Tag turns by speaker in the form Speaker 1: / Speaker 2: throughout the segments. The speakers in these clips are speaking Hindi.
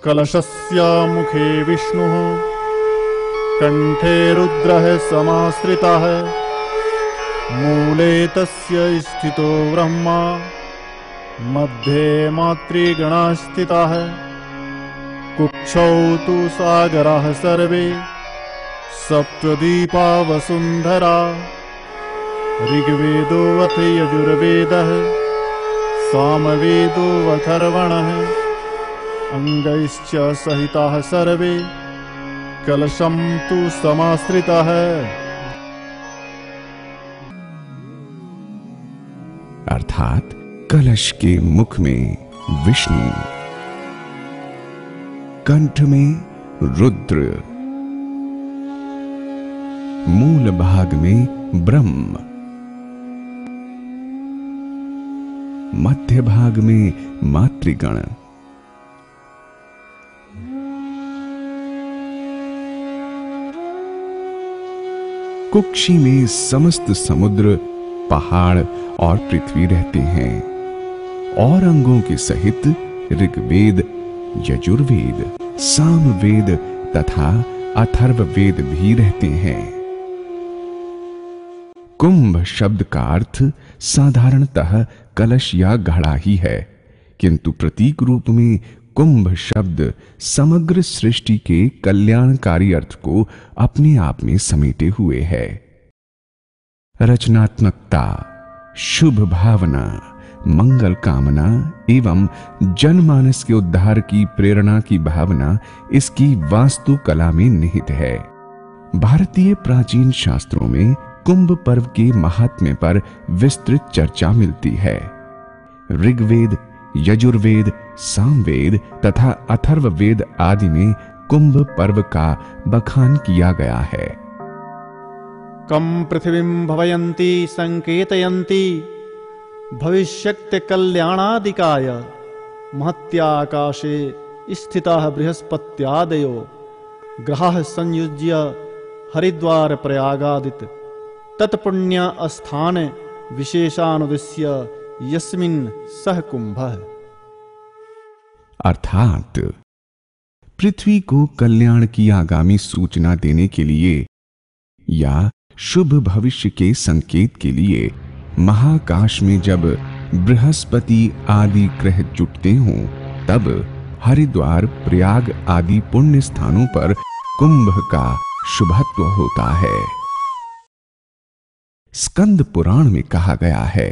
Speaker 1: कलशस्य मुखे विष्णुः कंठे रुद्रः समाश्रितः मूले तस्य स्थितो ब्रह्मा मध्ये मातृगणाः स्थिताः कुक्षौ तु सागराः सर्वे सप्तद्वीपा वसुन्धरा ऋग्वेदो अथ यजुर्वेदः सामवेदो अथर्वणः अंगैश्च सहिताः सर्वे कलशं तु समाश्रिताः।
Speaker 2: अर्थात कलश के मुख में विष्णु, कंठ में रुद्र, मूल भाग में ब्रह्म, मध्य भाग में मातृगण, कुक्षी में समस्त समुद्र, पहाड़ और पृथ्वी रहते हैं और अंगों के सहित ऋग्वेद, यजुर्वेद, सामवेद तथा अथर्ववेद भी रहते हैं। कुंभ शब्द का अर्थ साधारणतः कलश या घड़ा ही है, किंतु प्रतीक रूप में कुंभ शब्द समग्र सृष्टि के कल्याणकारी अर्थ को अपने आप में समेटे हुए है। रचनात्मकता, शुभ भावना, मंगल कामना एवं जनमानस के उद्धार की प्रेरणा की भावना इसकी वास्तुकला में निहित है। भारतीय प्राचीन शास्त्रों में कुंभ पर्व के महात्म्य पर विस्तृत चर्चा मिलती है। ऋग्वेद, यजुर्वेद, सामवेद तथा अथर्ववेद आदि में कुंभ पर्व का बखान किया गया है।
Speaker 1: कम पृथ्वीं भवयन्ति संकेतयन्ति भविष्यत्य कल्याणादिकाय महत्याकाशे स्थिताः बृहस्पत्यादयो ग्रहाः संयुज्य हरिद्वार प्रयागादित तत्पुण्य स्थान विशेषानुदिश्य यस्मिन् सह कुंभः।
Speaker 2: अर्थात पृथ्वी को कल्याण की आगामी सूचना देने के लिए या शुभ भविष्य के संकेत के लिए महाकाश में जब बृहस्पति आदि ग्रह जुटते हों तब हरिद्वार, प्रयाग आदि पुण्य स्थानों पर कुंभ का शुभत्व होता है। स्कंद पुराण में कहा गया है,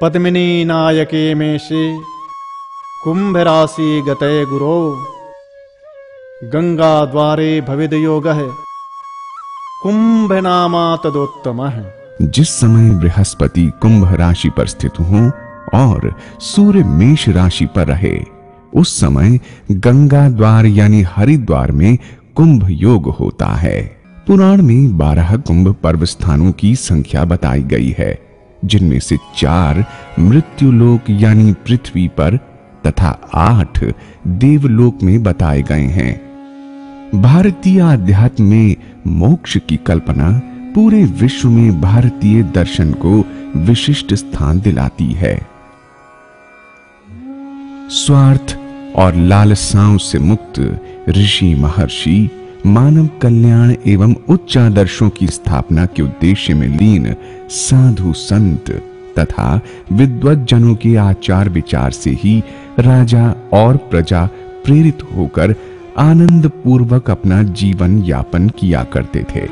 Speaker 1: पद्मिनी नायके मेषे कुंभ राशि गते गुरो गंगा द्वारे भविद योगः कुंभ नामा तदोत्तमः।
Speaker 2: जिस समय बृहस्पति कुंभ राशि पर स्थित हो और सूर्य मेष राशि पर रहे, उस समय गंगा द्वार यानी हरिद्वार में कुंभ योग होता है। पुराण में 12 कुंभ पर्व स्थानों की संख्या बताई गई है, जिनमें से 4 मृत्युलोक यानी पृथ्वी पर तथा 8 देवलोक में बताए गए हैं। भारतीय आध्यात्म में मोक्ष की कल्पना पूरे विश्व में भारतीय दर्शन को विशिष्ट स्थान दिलाती है। स्वार्थ और लालसाओं से मुक्त ऋषि महर्षि मानव कल्याण एवं उच्च आदर्शों की स्थापना के उद्देश्य में लीन साधु संत तथा विद्वत जनों के आचार विचार से ही राजा और प्रजा प्रेरित होकर आनंद पूर्वक अपना जीवन यापन किया करते थे।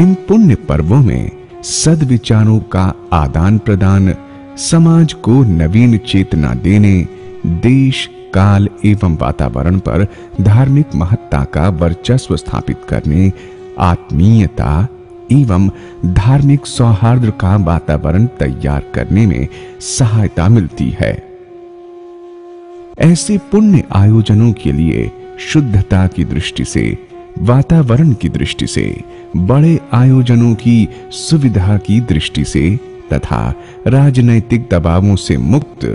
Speaker 2: इन पुण्य पर्वों में सद्विचारों का आदान प्रदान, समाज को नवीन चेतना देने, देश काल एवं वातावरण पर धार्मिक महत्ता का वर्चस्व स्थापित करने, आत्मीयता एवं धार्मिक सौहार्द का वातावरण तैयार करने में सहायता मिलती है। ऐसे पुण्य आयोजनों के लिए शुद्धता की दृष्टि से, वातावरण की दृष्टि से, बड़े आयोजनों की सुविधा की दृष्टि से तथा राजनैतिक दबावों से मुक्त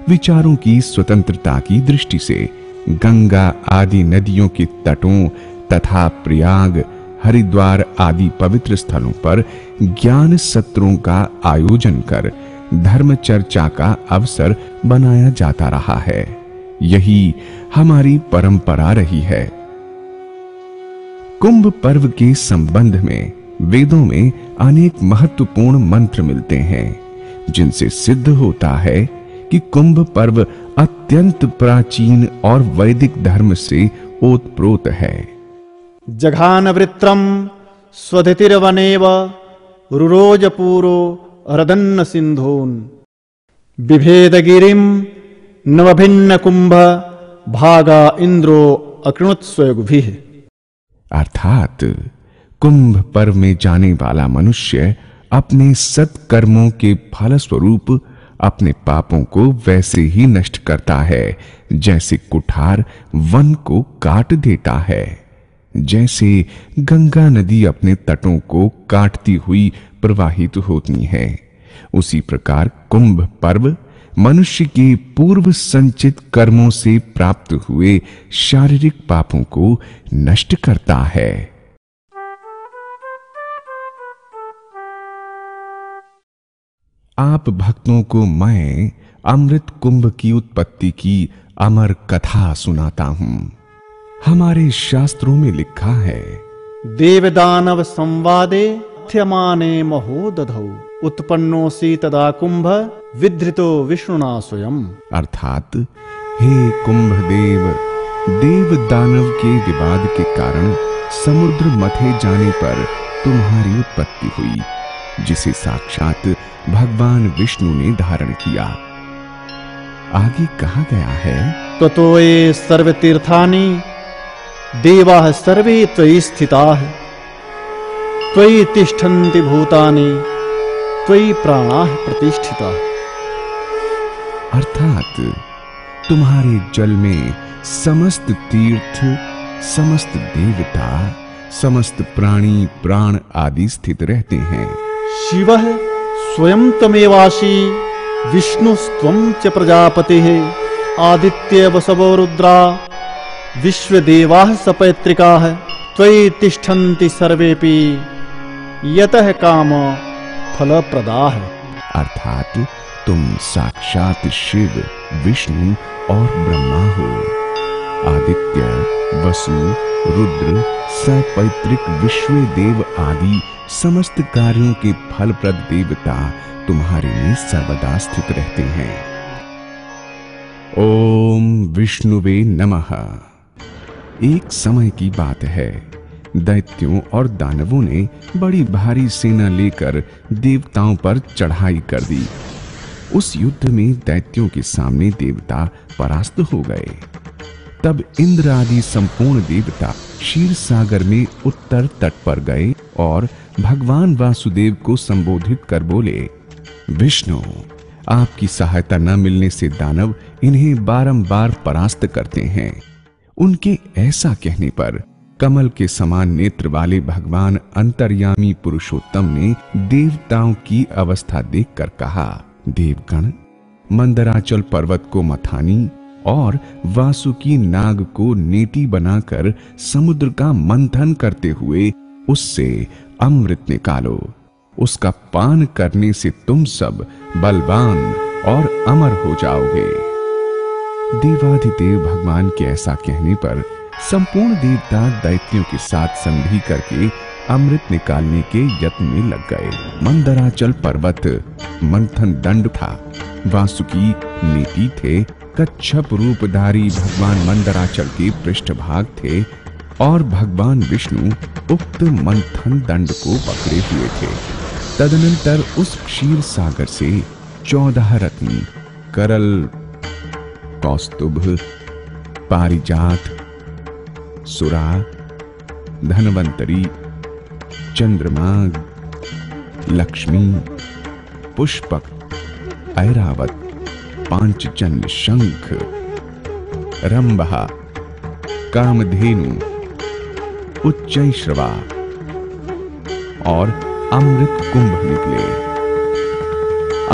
Speaker 2: विचारों की स्वतंत्रता की दृष्टि से गंगा आदि नदियों के तटों तथा प्रयाग, हरिद्वार आदि पवित्र स्थलों पर ज्ञान सत्रों का आयोजन कर धर्म चर्चा का अवसर बनाया जाता रहा है। यही हमारी परंपरा रही है। कुंभ पर्व के संबंध में वेदों में अनेक महत्वपूर्ण मंत्र मिलते हैं, जिनसे सिद्ध होता है कि कुंभ पर्व अत्यंत प्राचीन और वैदिक धर्म से ओतप्रोत है।
Speaker 1: जघान वृत्रम स्वधितिर्वनेव रुरोज पूरो रदन्न सिंधून बिभेद गिरिम नवभिन्न कुंभ भागा इंद्रो अकृणुत स्वयगुभिः।
Speaker 2: अर्थात कुंभ पर्व में जाने वाला मनुष्य अपने सत्कर्मों के फलस्वरूप अपने पापों को वैसे ही नष्ट करता है जैसे कुठार वन को काट देता है। जैसे गंगा नदी अपने तटों को काटती हुई प्रवाहित होती है, उसी प्रकार कुंभ पर्व मनुष्य के पूर्व संचित कर्मों से प्राप्त हुए शारीरिक पापों को नष्ट करता है। आप भक्तों को मैं अमृत कुंभ की उत्पत्ति की अमर कथा सुनाता हूं। हमारे शास्त्रों में लिखा है,
Speaker 1: देव दानव संवादे थ्यमाने महोदधौ उत्पन्नोसी तदा कुंभ विधृतो विष्णुना स्वयं।
Speaker 2: अर्थात हे कुंभ देव, देव दानव के विवाद के कारण समुद्र मथे जाने पर तुम्हारी उत्पत्ति हुई, जिसे साक्षात भगवान विष्णु ने धारण किया। आगे कहा गया है,
Speaker 1: ततो ये सर्व तीर्थानि देवाः सर्वे त्वयि स्थिताः त्वयि तिष्ठन्ति भूतानि त्वयि प्राणाः प्रतिष्ठिताः।
Speaker 2: अर्थात तुम्हारे जल में समस्त तीर्थ, समस्त देवता, समस्त प्राणी प्राण आदि स्थित रहते हैं।
Speaker 1: शिवः स्वयं तमेवासि विष्णुस्त्वं च प्रजापतिः आदित्य वसवो रुद्रा विश्वदेवाः सपैत्रिकाः त्वयि तिष्ठन्ति सर्वेपि यतः काम फलप्रदाः।
Speaker 2: अर्थात तुम साक्षात शिव, विष्णु और ब्रह्मा हो। आदित्य, वसु, रुद्र, सपैतृक, विश्वदेव आदि समस्त कार्यों के फलप्रद देवता तुम्हारे में सर्वदा स्थित रहते हैं। ओम विष्णुवे नमः। एक समय की बात है, दैत्यों और दानवों ने बड़ी भारी सेना लेकर देवताओं पर चढ़ाई कर दी। उस युद्ध में दैत्यों के सामने देवता परास्त हो गए। तब इंद्र आदि संपूर्ण देवता क्षीर सागर में उत्तर तट पर गए और भगवान वासुदेव को संबोधित कर बोले, विष्णु, आपकी सहायता न मिलने से दानव इन्हें बारंबार परास्त करते हैं। उनके ऐसा कहने पर कमल के समान नेत्र वाले भगवान अंतर्यामी पुरुषोत्तम ने देवताओं की अवस्था देखकर कहा, देवगण, मंदराचल पर्वत को मथानी और वासुकी नाग को नेटी बनाकर समुद्र का मंथन करते हुए उससे अमृत निकालो। उसका पान करने से तुम सब बलवान और अमर हो जाओगे। देवाधिदेव भगवान के ऐसा कहने पर संपूर्ण देवता दैत्यों के साथ संधि करके अमृत निकालने के यत्न में लग गए। मंदराचल पर्वत मंथन दंड था, वासुकी नेटी थे, कच्छप रूपधारी भगवान मंदराचल के पृष्ठभाग थे और भगवान विष्णु उक्त मंथन दंड को पकड़े हुए थे। तदनंतर उस क्षीर सागर से 14 रत्न, करल, कौस्तुभ, पारिजात, सुरा, धनवंतरी, चंद्रमा, लक्ष्मी, पुष्पक, ऐरावत, पांचजन्य, शंख, रंभा, कामधेनु, उच्चैश्रवा और अमृत कुंभ निकले।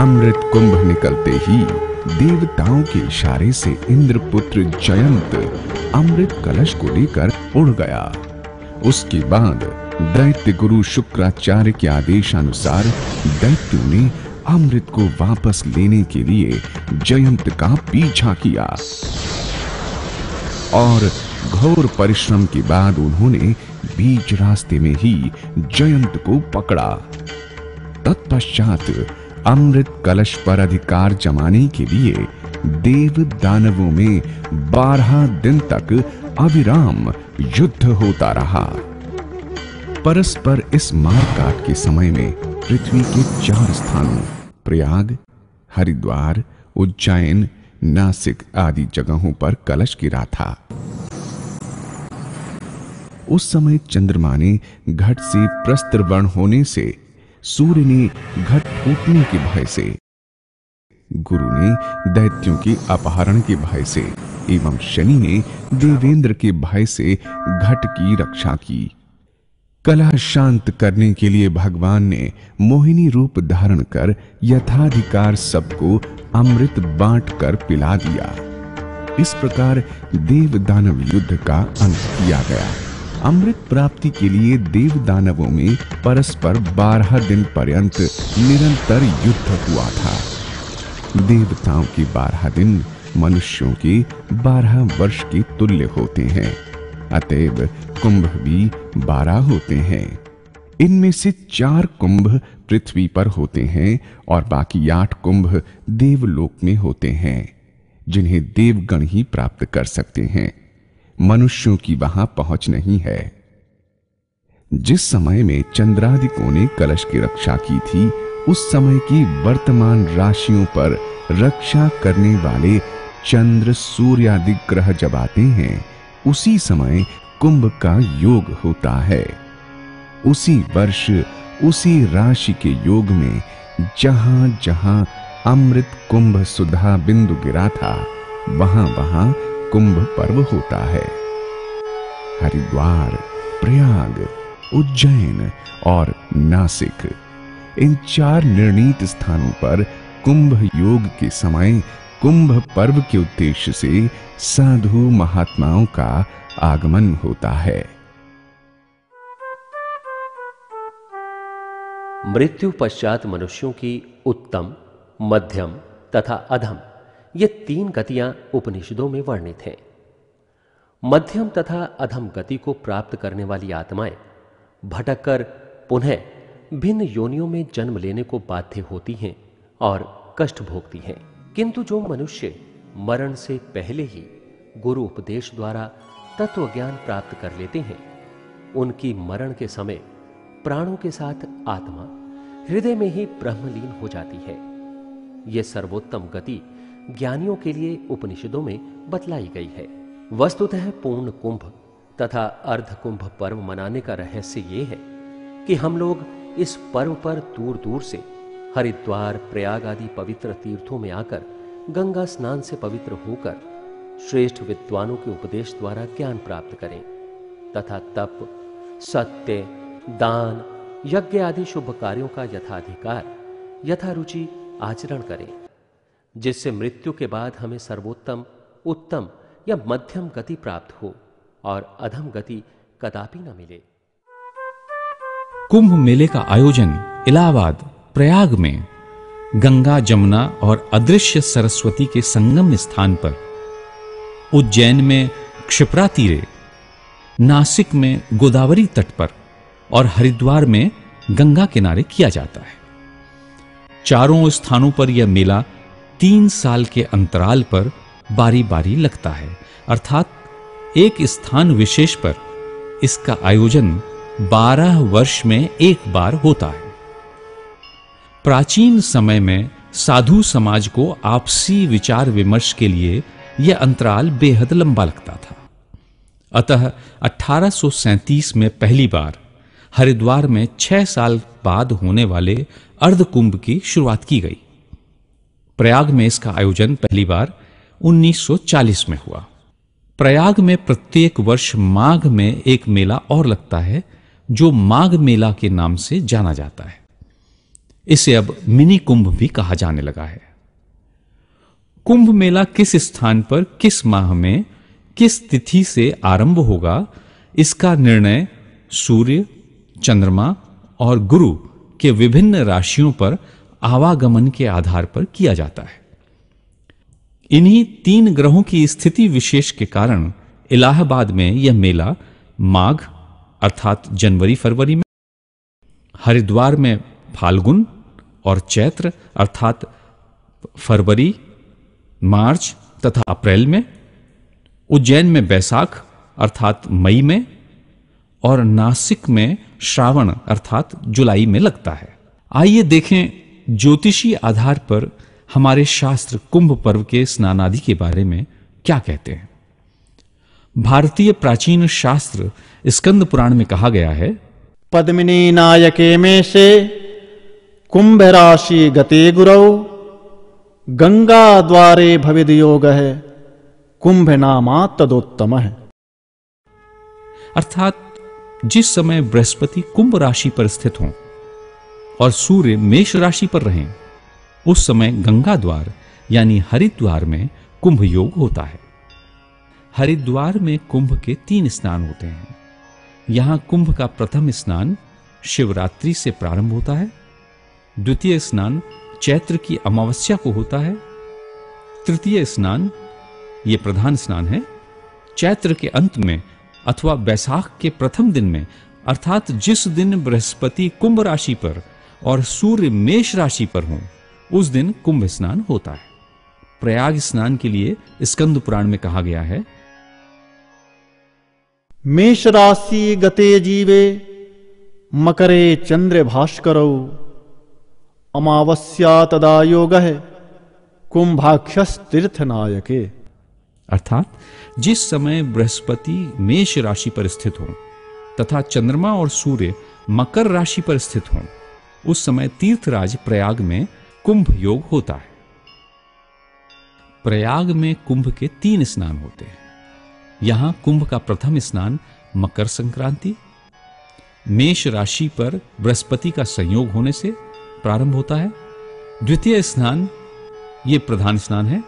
Speaker 2: अमृत कुंभ निकलते ही देवताओं के इशारे से इंद्रपुत्र जयंत अमृत कलश को लेकर उड़ गया। उसके बाद दैत्य गुरु शुक्राचार्य के आदेशानुसार दैत्यों ने अमृत को वापस लेने के लिए जयंत का पीछा किया। और घोर परिश्रम के बाद उन्होंने बीच रास्ते में ही जयंत को पकड़ा। तत्पश्चात अमृत कलश पर अधिकार जमाने के लिए देव दानवों में 12 दिन तक अविराम युद्ध होता रहा। परस्पर इस मारकाट के समय में पृथ्वी के 4 स्थानों प्रयाग, हरिद्वार, उज्जैन, नासिक आदि जगहों पर कलश गिरा था। उस समय चंद्रमा ने घट से प्रस्त्रवर्ण होने से, सूर्य ने घट फूटने के भय से, गुरु ने दैत्यों के अपहरण के भय से एवं शनि ने देवेंद्र के भय से घट की रक्षा की। कलह शांत करने के लिए भगवान ने मोहिनी रूप धारण कर यथाधिकार सबको अमृत बांटकर पिला दिया। इस प्रकार देव दानव युद्ध का अंत किया गया। अमृत प्राप्ति के लिए देव दानवों में परस्पर 12 दिन पर्यंत निरंतर युद्ध हुआ था। देवताओं के 12 दिन मनुष्यों के 12 वर्ष के तुल्य होते हैं, अतएव कुंभ भी 12 होते हैं। इनमें से 4 कुंभ पृथ्वी पर होते हैं और बाकी 8 कुंभ देवलोक में होते हैं, जिन्हें देवगण ही प्राप्त कर सकते हैं। मनुष्यों की वहां पहुंच नहीं है। जिस समय में चंद्रादिकों ने कलश की रक्षा की थी, उस समय की वर्तमान राशियों पर रक्षा करने वाले चंद्र, सूर्य आदि ग्रह जब आते हैं, उसी समय कुंभ का योग होता है। उसी वर्ष उसी राशि के योग में जहां जहां अमृत कुंभ सुधा बिंदु गिरा था, वहां वहां कुंभ पर्व होता है। हरिद्वार, प्रयाग, उज्जैन और नासिक, इन 4 निर्णीत स्थानों पर कुंभ योग के समय कुंभ पर्व के उद्देश्य से साधु महात्माओं का आगमन होता है।
Speaker 3: मृत्यु पश्चात मनुष्यों की उत्तम, मध्यम तथा अधम, ये 3 गतियां उपनिषदों में वर्णित हैं। मध्यम तथा अधम गति को प्राप्त करने वाली आत्माएं भटककर पुनः भिन्न योनियों में जन्म लेने को बाध्य होती हैं और कष्ट भोगती हैं। किंतु जो मनुष्य मरण से पहले ही गुरु उपदेश द्वारा तत्व ज्ञान प्राप्त कर लेते हैं, उनकी मरण के समय प्राणों के साथ आत्मा हृदय में ही ब्रह्मलीन हो जाती है। यह सर्वोत्तम गति ज्ञानियों के लिए उपनिषदों में बतलाई गई है। वस्तुतः पूर्ण कुंभ तथा अर्ध कुंभ पर्व मनाने का रहस्य यह है कि हम लोग इस पर्व पर दूर दूर से हरिद्वार, प्रयाग आदि पवित्र तीर्थों में आकर गंगा स्नान से पवित्र होकर श्रेष्ठ विद्वानों के उपदेश द्वारा ज्ञान प्राप्त करें तथा तप, सत्य, दान, यज्ञ आदि शुभ कार्यों का यथाधिकार, यथारुचि आचरण करें, जिससे मृत्यु के बाद हमें सर्वोत्तम, उत्तम या मध्यम गति प्राप्त हो और अधम गति कदापि न मिले।
Speaker 4: कुंभ मेले का आयोजन इलाहाबाद, प्रयाग में गंगा, जमुना और अदृश्य सरस्वती के संगम स्थान पर, उज्जैन में क्षिप्रा तीरे, नासिक में गोदावरी तट पर और हरिद्वार में गंगा किनारे किया जाता है। चारों स्थानों पर यह मेला 3 साल के अंतराल पर बारी बारी लगता है, अर्थात एक स्थान विशेष पर इसका आयोजन 12 वर्ष में एक बार होता है। प्राचीन समय में साधु समाज को आपसी विचार विमर्श के लिए यह अंतराल बेहद लंबा लगता था। अतः 1837 में पहली बार हरिद्वार में 6 साल बाद होने वाले अर्ध कुंभ की शुरुआत की गई। प्रयाग में इसका आयोजन पहली बार 1940 में हुआ। प्रयाग में प्रत्येक वर्ष माघ में एक मेला और लगता है, जो माघ मेला के नाम से जाना जाता है। इसे अब मिनी कुंभ भी कहा जाने लगा है। कुंभ मेला किस स्थान पर, किस माह में, किस तिथि से आरंभ होगा, इसका निर्णय सूर्य, चंद्रमा और गुरु के विभिन्न राशियों पर आवागमन के आधार पर किया जाता है। इन्हीं 3 ग्रहों की स्थिति विशेष के कारण इलाहाबाद में यह मेला माघ अर्थात जनवरी फरवरी में, हरिद्वार में फाल्गुन और चैत्र अर्थात फरवरी मार्च तथा अप्रैल में, उज्जैन में बैसाख अर्थात मई में और नासिक में श्रावण अर्थात जुलाई में लगता है। आइए देखें ज्योतिषी आधार पर हमारे शास्त्र कुंभ पर्व के स्नान आदि के बारे में क्या कहते हैं। भारतीय प्राचीन शास्त्र स्कंद पुराण में कहा गया है,
Speaker 1: पद्मिनी नायके में से कुंभ राशि गते गुरौ गंगा द्वारे भविद योग है कुंभ नामा तदोत्तम है।
Speaker 4: अर्थात जिस समय बृहस्पति कुंभ राशि पर स्थित हों और सूर्य मेष राशि पर रहें, उस समय गंगा द्वार यानी हरिद्वार में कुंभ योग होता है। हरिद्वार में कुंभ के 3 स्नान होते हैं। यहां कुंभ का प्रथम स्नान शिवरात्रि से प्रारंभ होता है, द्वितीय स्नान चैत्र की अमावस्या को होता है, तृतीय स्नान ये प्रधान स्नान है चैत्र के अंत में अथवा बैसाख के प्रथम दिन में, अर्थात जिस दिन बृहस्पति कुंभ राशि पर और सूर्य मेष राशि पर हों, उस दिन कुंभ स्नान होता है। प्रयाग स्नान के लिए स्कंद पुराण में कहा गया है,
Speaker 1: मेष राशि गते जीवे मकरे चंद्र भास्करौ अमावस्या तदा योग है कुंभाक्षस तीर्थ नायके।
Speaker 4: अर्थात जिस समय बृहस्पति मेष राशि पर स्थित हो तथा चंद्रमा और सूर्य मकर राशि पर स्थित हों, उस समय तीर्थराज प्रयाग में कुंभ योग होता है। प्रयाग में कुंभ के 3 स्नान होते हैं। यहां कुंभ का प्रथम स्नान मकर संक्रांति मेष राशि पर बृहस्पति का संयोग होने से प्रारंभ होता है। द्वितीय स्नान ये प्रधान स्नान है,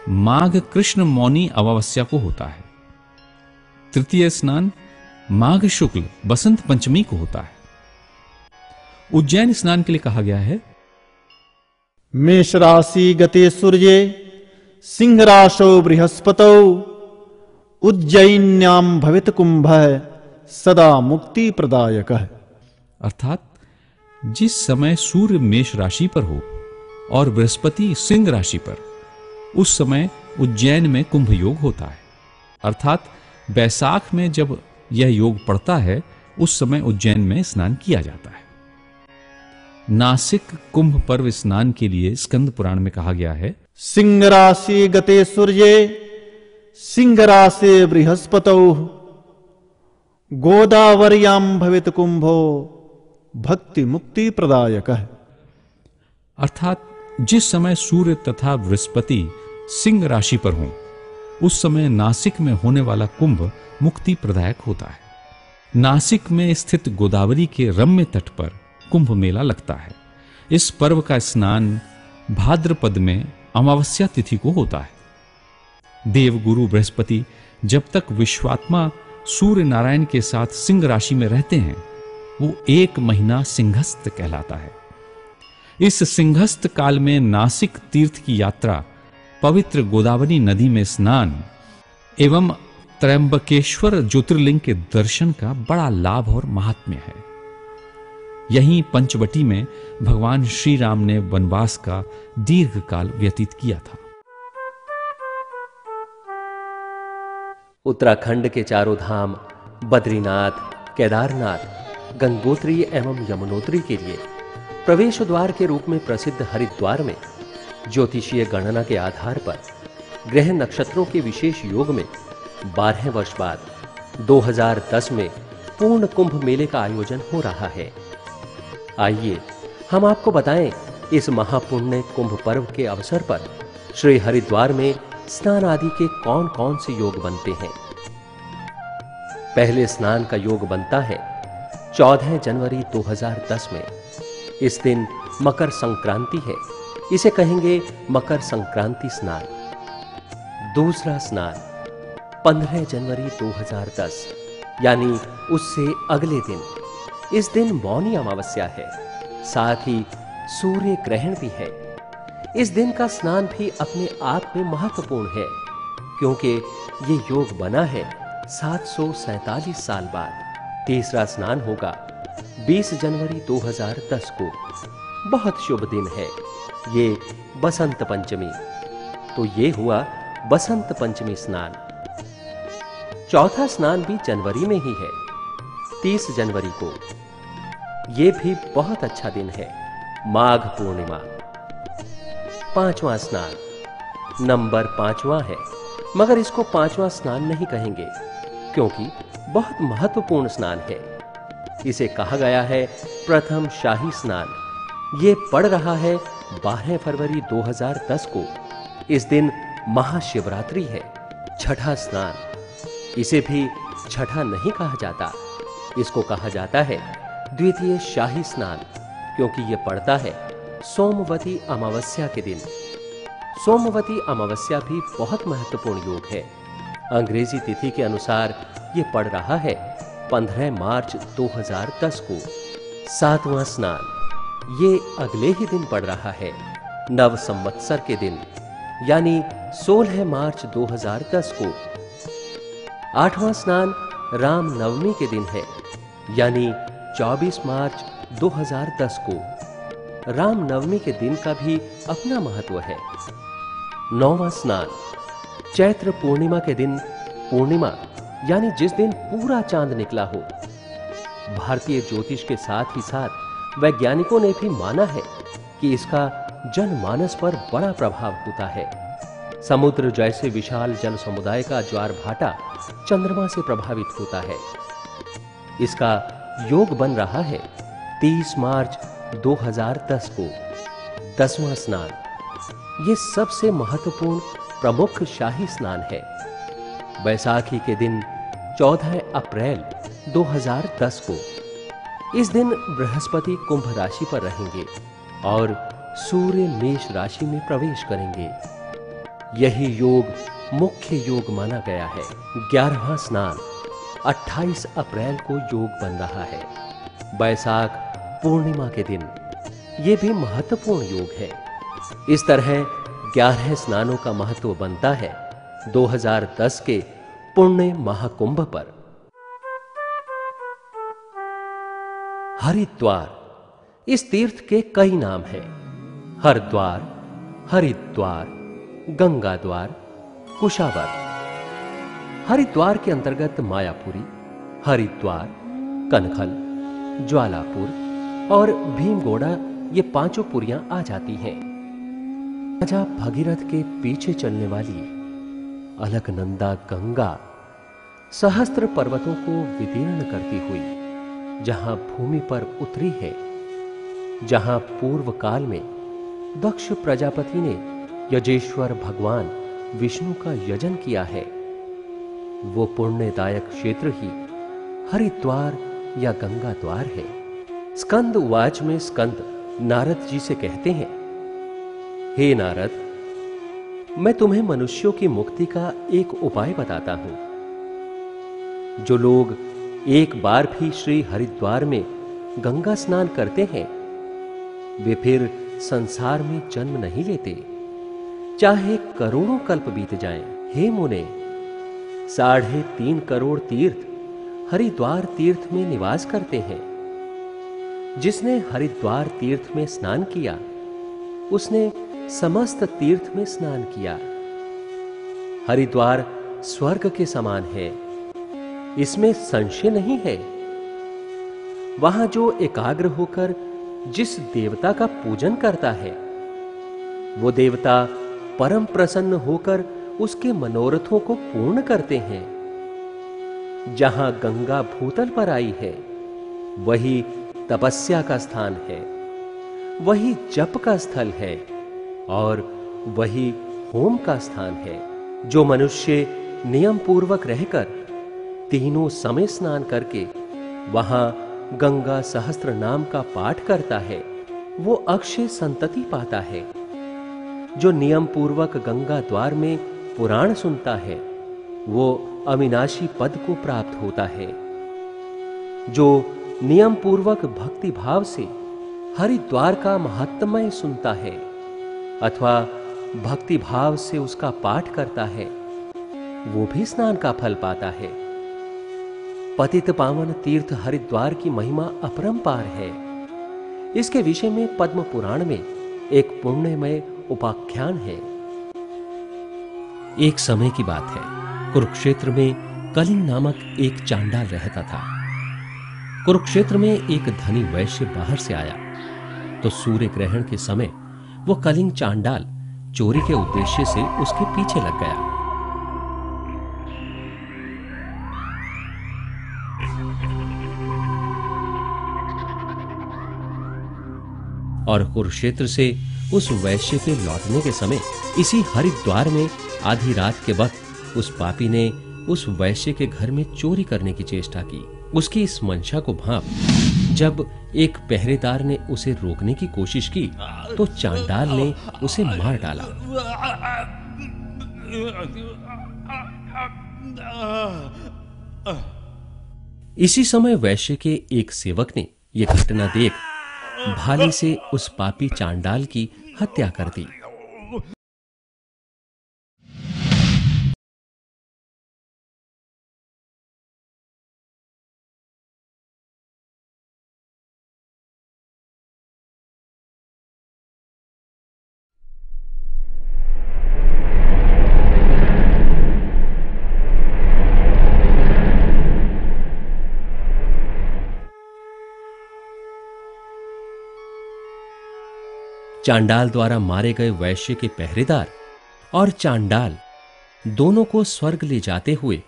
Speaker 4: माघ कृष्ण मौनी अमावस्या को होता है। तृतीय स्नान माघ शुक्ल बसंत पंचमी को होता है। उज्जैन स्नान के लिए कहा गया है,
Speaker 1: मेष राशि गते सूर्ये सिंह राशौ बृहस्पतौ उज्जैन्याम भवित कुंभ सदा मुक्ति प्रदायक है।
Speaker 4: अर्थात जिस समय सूर्य मेष राशि पर हो और बृहस्पति सिंह राशि पर, उस समय उज्जैन में कुंभ योग होता है। अर्थात बैसाख में जब यह योग पड़ता है, उस समय उज्जैन में स्नान किया जाता है। नासिक कुंभ पर्व स्नान के लिए स्कंद पुराण में कहा गया है,
Speaker 1: सिंह राशि गते सूर्ये सिंह राशि बृहस्पतौ गोदावर्याम भवित कुंभो भक्ति मुक्ति प्रदायक है।
Speaker 4: अर्थात जिस समय सूर्य तथा बृहस्पति सिंह राशि पर हों, उस समय नासिक में होने वाला कुंभ मुक्ति प्रदायक होता है। नासिक में स्थित गोदावरी के रम्य तट पर कुंभ मेला लगता है। इस पर्व का स्नान भाद्रपद में अमावस्या तिथि को होता है। देवगुरु बृहस्पति जब तक विश्वात्मा सूर्य नारायण के साथ सिंह राशि में रहते हैं, वो 1 महीना सिंहस्थ कहलाता है। इस सिंहस्थ काल में नासिक तीर्थ की यात्रा, पवित्र गोदावरी नदी में स्नान एवं त्रयंबकेश्वर ज्योतिर्लिंग के दर्शन का बड़ा लाभ और महात्म्य है। यहीं पंचवटी में भगवान श्री राम ने वनवास का दीर्घ काल व्यतीत किया था।
Speaker 3: उत्तराखंड के चारों धाम बद्रीनाथ, केदारनाथ, गंगोत्री एवं यमुनोत्री के लिए प्रवेश द्वार के रूप में प्रसिद्ध हरिद्वार में ज्योतिषीय गणना के आधार पर ग्रह नक्षत्रों के विशेष योग में 12 वर्ष बाद 2010 में पूर्ण कुंभ मेले का आयोजन हो रहा है। आइए हम आपको बताएं इस महापुण्य कुंभ पर्व के अवसर पर श्री हरिद्वार में स्नान आदि के कौन कौन से योग बनते हैं। पहले स्नान का योग बनता है 14 जनवरी 2010 में। इस दिन मकर संक्रांति है, इसे कहेंगे मकर संक्रांति स्नान। दूसरा स्नान 15 जनवरी 2010 यानी उससे अगले दिन। इस दिन मौनी अमावस्या है, साथ ही सूर्य ग्रहण भी है। इस दिन का स्नान भी अपने आप में महत्वपूर्ण है, क्योंकि ये योग बना है 747 साल बाद। तीसरा स्नान होगा 20 जनवरी 2010 को। बहुत शुभ दिन है ये बसंत पंचमी। तो ये हुआ बसंत पंचमी स्नान। चौथा स्नान भी जनवरी में ही है, 30 जनवरी को। ये भी बहुत अच्छा दिन है, माघ पूर्णिमा। पांचवा स्नान नंबर 5वां है, मगर इसको 5वां स्नान नहीं कहेंगे क्योंकि बहुत महत्वपूर्ण स्नान है। इसे कहा गया है प्रथम शाही स्नान। ये पड़ रहा है 12 फरवरी 2010 को। इस दिन महाशिवरात्रि है। छठा स्नान। इसे भी छठा नहीं कहा जाता, इसको कहा जाता है द्वितीय शाही स्नान, क्योंकि यह पड़ता है सोमवती अमावस्या के दिन। सोमवती अमावस्या भी बहुत महत्वपूर्ण योग है। अंग्रेजी तिथि के अनुसार यह पड़ रहा है 15 मार्च 2010 को। सातवां स्नान ये अगले ही दिन पड़ रहा है, नव संवत्सर के दिन, यानी 16 मार्च 2010 को। आठवां स्नान राम नवमी के दिन है, यानी 24 मार्च 2010 को। राम नवमी के दिन का भी अपना महत्व है। नौवां स्नान चैत्र पूर्णिमा के दिन, पूर्णिमा यानी जिस दिन पूरा चांद निकला हो। भारतीय ज्योतिष के साथ ही साथ वैज्ञानिकों ने भी माना है कि इसका जनमानस पर बड़ा प्रभाव होता है। समुद्र जैसे विशाल जल समुदाय का ज्वार भाटा चंद्रमा से प्रभावित होता है। इसका योग बन रहा है 30 मार्च 2010 को। 10वां स्नान ये सबसे महत्वपूर्ण प्रमुख शाही स्नान है। बैसाखी के दिन 14 अप्रैल 2010 को। इस दिन बृहस्पति कुंभ राशि पर रहेंगे और सूर्य मेष राशि में प्रवेश करेंगे। यही योग मुख्य योग माना गया है। 11वां स्नान 28 अप्रैल को योग बन रहा है, बैसाख पूर्णिमा के दिन। यह भी महत्वपूर्ण योग है। इस तरह 11 स्नानों का महत्व बनता है 2010 के पुण्य महाकुंभ पर। हरिद्वार। इस तीर्थ के कई नाम हैं। हरद्वार, हरिद्वार, गंगा द्वार, कुशावर। हरिद्वार के अंतर्गत मायापुरी, हरिद्वार, कनखल, ज्वालापुर और भीमगोड़ा ये पांचों पुरियां आ जाती हैं। राजा भगीरथ के पीछे चलने वाली अलकनंदा गंगा सहस्त्र पर्वतों को विदीर्ण करती हुई जहां भूमि पर उतरी है, जहां पूर्व काल में दक्ष प्रजापति ने यजेश्वर भगवान विष्णु का यजन किया है, वो पुण्यदायक क्षेत्र ही हरिद्वार या गंगा द्वार है। स्कंद उवाच में स्कंद नारद जी से कहते हैं, हे नारद, मैं तुम्हें मनुष्यों की मुक्ति का एक उपाय बताता हूं। जो लोग एक बार भी श्री हरिद्वार में गंगा स्नान करते हैं, वे फिर संसार में जन्म नहीं लेते, चाहे करोड़ों कल्प बीत जाएं। हे मुने, 3.5 करोड़ तीर्थ हरिद्वार तीर्थ में निवास करते हैं। जिसने हरिद्वार तीर्थ में स्नान किया, उसने समस्त तीर्थ में स्नान किया। हरिद्वार स्वर्ग के समान है, इसमें संशय नहीं है। वहां जो एकाग्र होकर जिस देवता का पूजन करता है, वो देवता परम प्रसन्न होकर उसके मनोरथों को पूर्ण करते हैं। जहां गंगा भूतल पर आई है, वही तपस्या का स्थान है, वही जप का स्थल है और वही होम का स्थान है। जो मनुष्य नियम पूर्वक रहकर तीनों समय स्नान करके वहां गंगा सहस्त्र नाम का पाठ करता है, वो अक्षय संतति पाता है। जो नियम पूर्वक गंगा द्वार में पुराण सुनता है, वो अविनाशी पद को प्राप्त होता है। जो नियम पूर्वक भक्ति भाव से हरिद्वार का महात्म्य सुनता है अथवा भक्ति भाव से उसका पाठ करता है, वो भी स्नान का फल पाता है। पतित पावन तीर्थ हरिद्वार की महिमा अपरंपार है। इसके विषय में पद्म पुराण में एक पुण्यमय उपाख्यान है। एक समय की बात है, कुरुक्षेत्र में कलिंग नामक एक चांडाल रहता था। कुरुक्षेत्र में एक धनी वैश्य बाहर से आया तो सूर्य ग्रहण के समय वो कलिंग चांडाल चोरी के उद्देश्य से उसके पीछे लग गया। और कुरुक्षेत्र से उस वैश्य के लौटने के समय इसी हरिद्वार में आधी रात के वक्त उस पापी ने उस वैश्य के घर में चोरी करने की चेष्टा की। उसकी इस मंशा को भांप जब एक पहरेदार ने उसे रोकने की कोशिश की तो चांडाल ने उसे मार डाला। इसी समय वैश्य के एक सेवक ने यह घटना देख भाले से उस पापी चांडाल की हत्या कर दी। चांडाल द्वारा मारे गए वैश्य के पहरेदार और चांडाल दोनों को स्वर्ग ले जाते हुए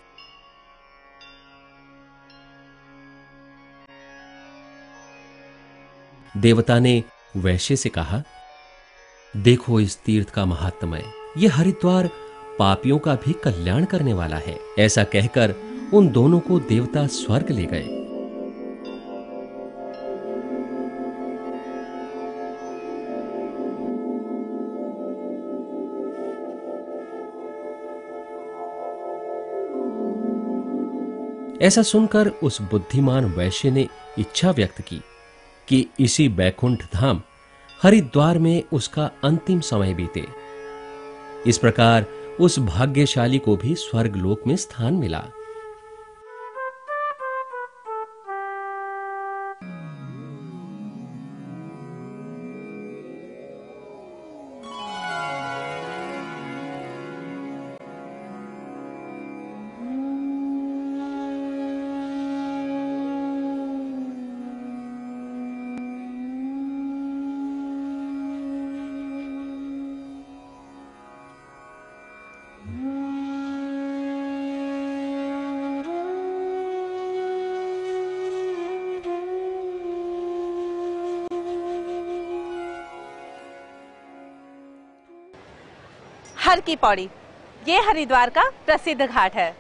Speaker 3: देवता ने वैश्य से कहा, देखो इस तीर्थ का महात्म्य, यह हरिद्वार पापियों का भी कल्याण करने वाला है। ऐसा कहकर उन दोनों को देवता स्वर्ग ले गए। ऐसा सुनकर उस बुद्धिमान वैश्य ने इच्छा व्यक्त की कि इसी बैकुंठ धाम हरिद्वार में उसका अंतिम समय बीते। इस प्रकार उस भाग्यशाली को भी स्वर्गलोक में स्थान मिला।
Speaker 5: हर की पौड़ी ये हरिद्वार का प्रसिद्ध घाट है।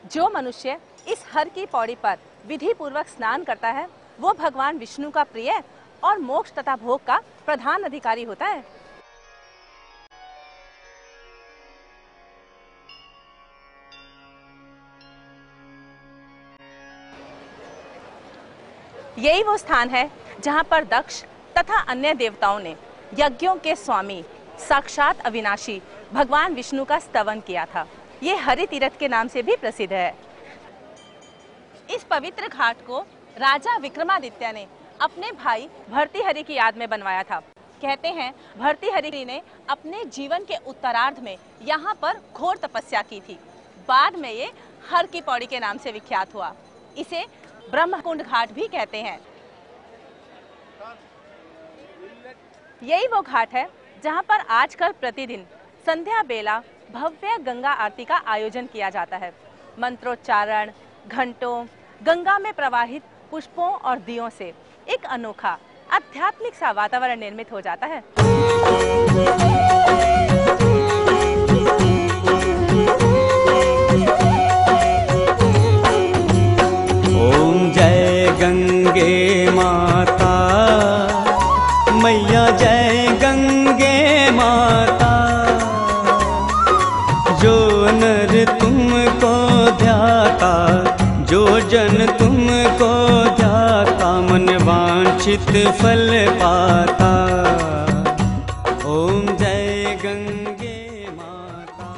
Speaker 5: जो मनुष्य इस हर की पौड़ी पर विधि पूर्वक स्नान करता है वो भगवान विष्णु का प्रिय और मोक्ष तथा भोग का प्रधान अधिकारी होता है। यही वो स्थान है जहां पर दक्ष तथा अन्य देवताओं ने यज्ञों के स्वामी साक्षात अविनाशी भगवान विष्णु का स्तवन किया था। ये हरि तीर्थ के नाम से भी प्रसिद्ध है। इस पवित्र घाट को राजा विक्रमादित्य ने अपने भाई भर्तृहरि की याद में बनवाया था। कहते हैं भर्तृहरि ने अपने जीवन के उत्तरार्ध में यहाँ पर घोर तपस्या की थी। बाद में ये हर की पौड़ी के नाम से विख्यात हुआ। इसे ब्रह्मकुंड घाट भी कहते हैं। यही वो घाट है जहाँ पर आजकल प्रतिदिन संध्या बेला भव्य गंगा आरती का आयोजन किया जाता है। मंत्रोच्चारण, घंटों, गंगा में प्रवाहित पुष्पों और दियों से एक अनोखा आध्यात्मिक सा वातावरण निर्मित हो जाता है।
Speaker 6: ओम जय गंगे माता मैया, जय गंगे माता। जो नर तुमको ध्याता, जो जन तुमको ध्याता, मन वांछित फल पाता। ओम जय गंगे माता।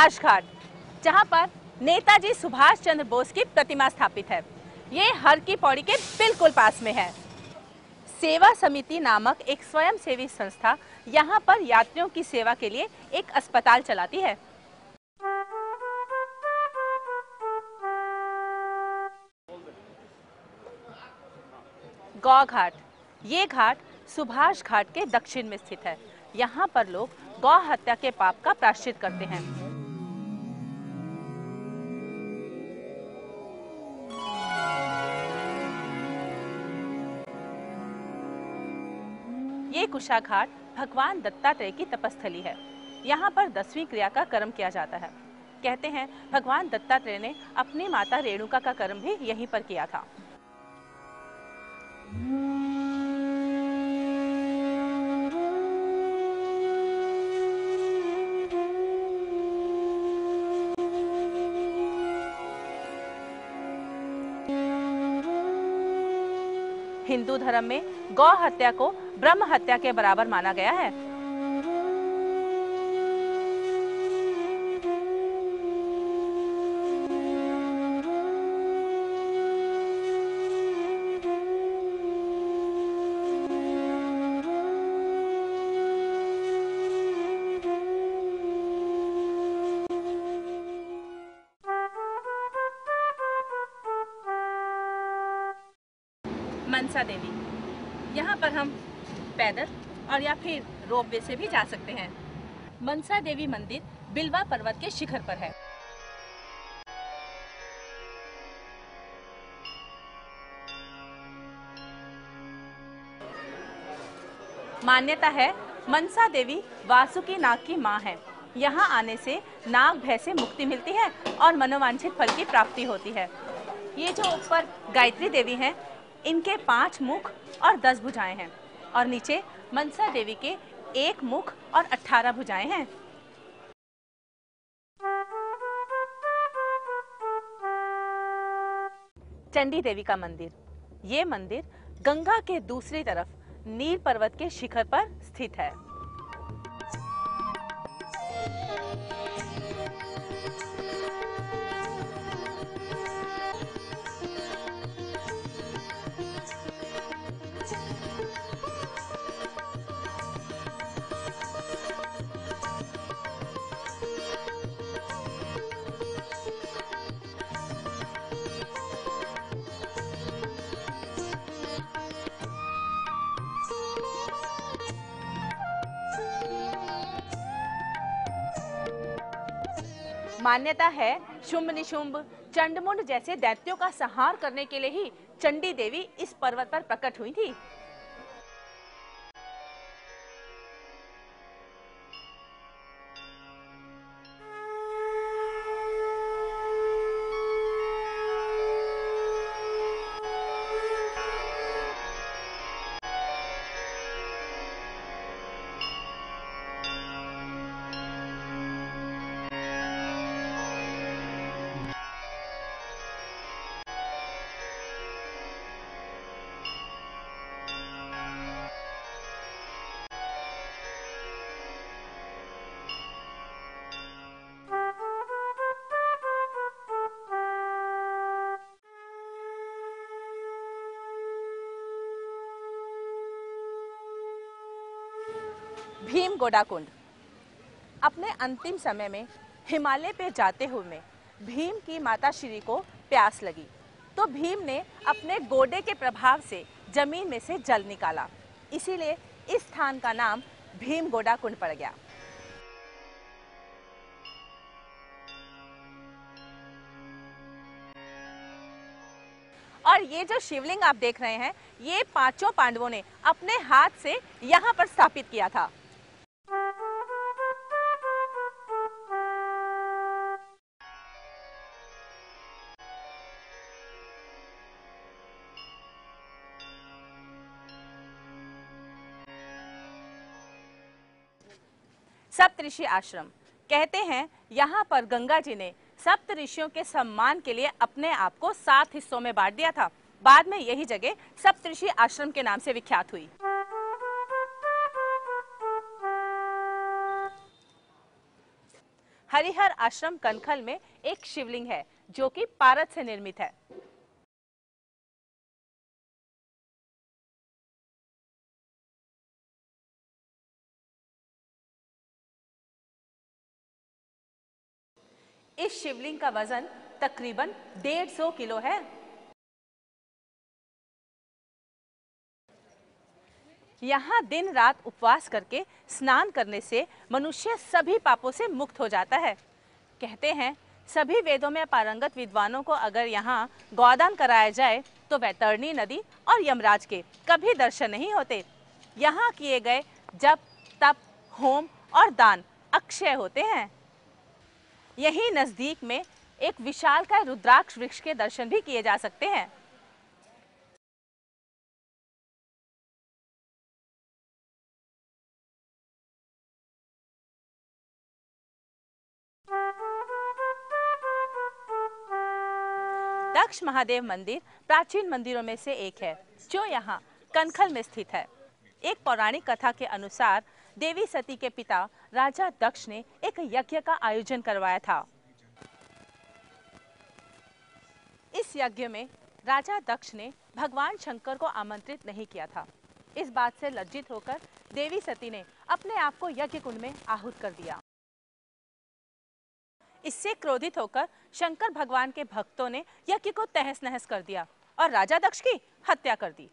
Speaker 5: सुभाष घाट, जहां पर नेताजी सुभाष चंद्र बोस की प्रतिमा स्थापित है। ये हर की पौड़ी के बिल्कुल पास में है। सेवा समिति नामक एक स्वयंसेवी संस्था यहाँ पर यात्रियों की सेवा के लिए एक अस्पताल चलाती है। गौ घाट, ये घाट सुभाष घाट के दक्षिण में स्थित है। यहाँ पर लोग गौ हत्या के पाप का प्रायश्चित करते हैं। ये कुशा घाट भगवान दत्तात्रेय की तपस्थली है। यहाँ पर 10वीं क्रिया का कर्म किया जाता है। कहते हैं भगवान दत्तात्रेय ने अपनी माता रेणुका का कर्म भी यहीं पर किया था। हिंदू धर्म में गौ हत्या को ब्रह्म हत्या के बराबर माना गया है। मनसा देवी, यहाँ पर हम पैदल और या फिर रोपवे से भी जा सकते हैं। मनसा देवी मंदिर बिलवा पर्वत के शिखर पर है। मान्यता है मनसा देवी वासुकी नाग की मां है। यहाँ आने से नाग भय से मुक्ति मिलती है और मनोवांछित फल की प्राप्ति होती है। ये जो ऊपर गायत्री देवी हैं, इनके 5 मुख और 10 भुजाएं हैं और नीचे मनसा देवी के 1 मुख और 18 भुजाएं हैं। चंडी देवी का मंदिर, ये मंदिर गंगा के दूसरी तरफ नील पर्वत के शिखर पर स्थित है। मान्यता है शुंभ निशुंभ चंडमुंड जैसे दैत्यों का संहार करने के लिए ही चंडी देवी इस पर्वत पर प्रकट हुई थी। भीमगोडा कुंड, अपने अंतिम समय में हिमालय पे जाते हुए भीम की माता श्री को प्यास लगी तो भीम ने अपने गोडे के प्रभाव से जमीन में से जल निकाला, इसीलिए इस स्थान का नाम भीमगोडा कुंड पड़ गया। और ये जो शिवलिंग आप देख रहे हैं, ये 5 पांडवों ने अपने हाथ से यहाँ पर स्थापित किया था। सप्तऋषि आश्रम, कहते हैं यहाँ पर गंगा जी ने सप्त ऋषियों के सम्मान के लिए अपने आप को 7 हिस्सों में बांट दिया था। बाद में यही जगह सप्तऋषि आश्रम के नाम से विख्यात हुई। हरिहर आश्रम कनखल में एक शिवलिंग है जो कि पारद से निर्मित है। इस शिवलिंग का वजन तकरीबन 150 किलो है। यहाँ दिन रात उपवास करके स्नान करने से मनुष्य सभी पापों से मुक्त हो जाता है। कहते हैं सभी वेदों में पारंगत विद्वानों को अगर यहाँ गौदान कराया जाए तो वैतरणी नदी और यमराज के कभी दर्शन नहीं होते। यहाँ किए गए जप, तप, होम और दान अक्षय होते हैं। यहीं नजदीक में एक विशालकाय रुद्राक्ष वृक्ष के दर्शन भी किए जा सकते हैं। दक्ष महादेव मंदिर प्राचीन मंदिरों में से एक है जो यहाँ कनखल में स्थित है। एक पौराणिक कथा के अनुसार देवी सती के पिता राजा दक्ष ने एक यज्ञ का आयोजन करवाया था। इस यज्ञ में राजा दक्ष ने भगवान शंकर को आमंत्रित नहीं किया था। इस बात से लज्जित होकर देवी सती ने अपने आप को यज्ञ कुंड में आहुत कर दिया। इससे क्रोधित होकर शंकर भगवान के भक्तों ने यज्ञ को तहस नहस कर दिया और राजा दक्ष की हत्या कर दी।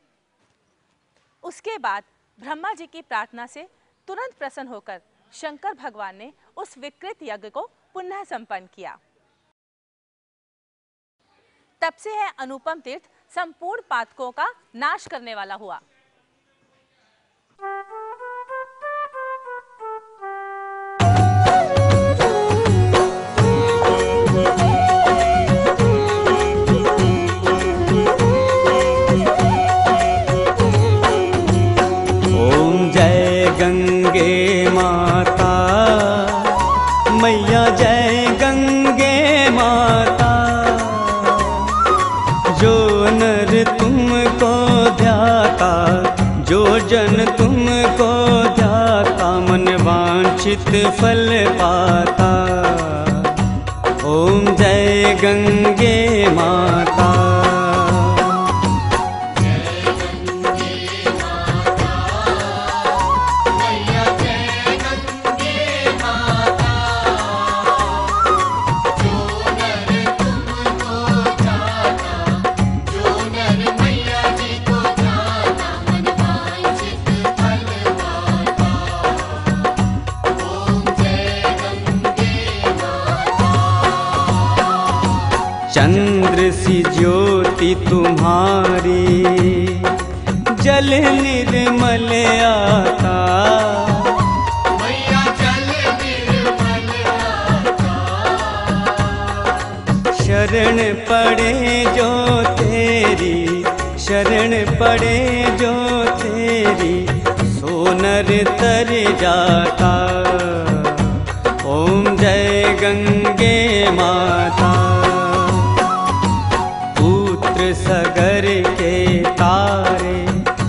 Speaker 5: उसके बाद ब्रह्मा जी की प्रार्थना से तुरंत प्रसन्न होकर शंकर भगवान ने उस विकृत यज्ञ को पुनः संपन्न किया। तब से है अनुपम तीर्थ संपूर्ण पातकों का नाश करने वाला हुआ।
Speaker 6: ओम जय गंगे माता मैया, जय गंगे माता। जो नर तुमको ध्याता, जो जन तुमको ध्याता, मन वांछित फल पाता। ओम जय गंगे माता। चंद्र सी ज्योति तुम्हारी, जल निर्मल आता। मैया जल निर्मल आता। शरण पड़े जो तेरी, शरण पड़े जो तेरी, सोनर तर जाता। ओम जय गंगे माता। सगर के तारे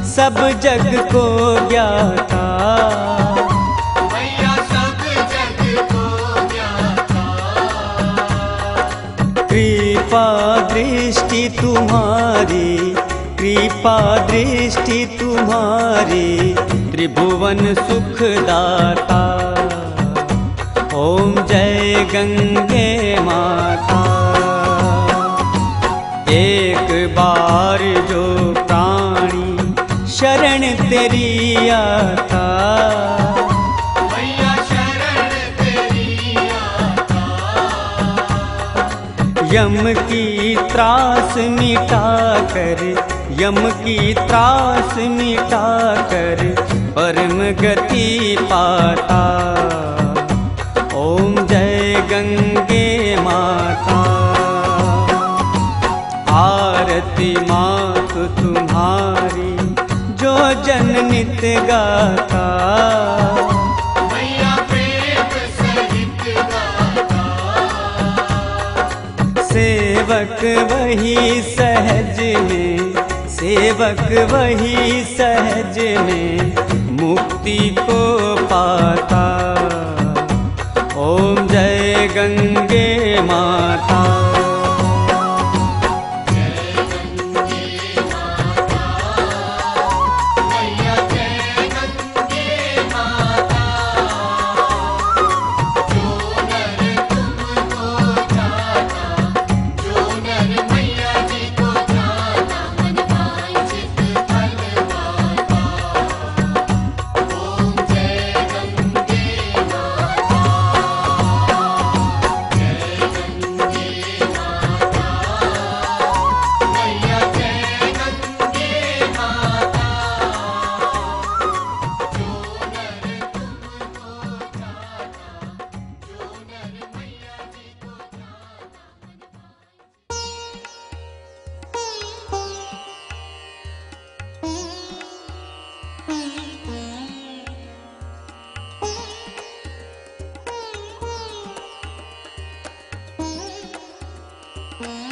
Speaker 6: सब जग को ज्ञाता। मैया सब जग को ज्ञाता। कृपा दृष्टि तुम्हारी, कृपा दृष्टि तुम्हारी, त्रिभुवन सुखदाता। ओम जय गंगे माता। एक बार जो प्राणी शरण तेरी आता, मैया शरण तेरी आता। यम की त्रास मिटा कर, यम की त्रास मिटा कर, परम गति पाता। ओम जय गंगे माता। आरती मात तुम्हारी, जो जन नित गाता। मैया प्रेम सहित गाता। सेवक वही सहज में, सेवक वही सहज में, मुक्ति को पाता। ओम जय जय गंगे माता।
Speaker 7: Mm-hmm.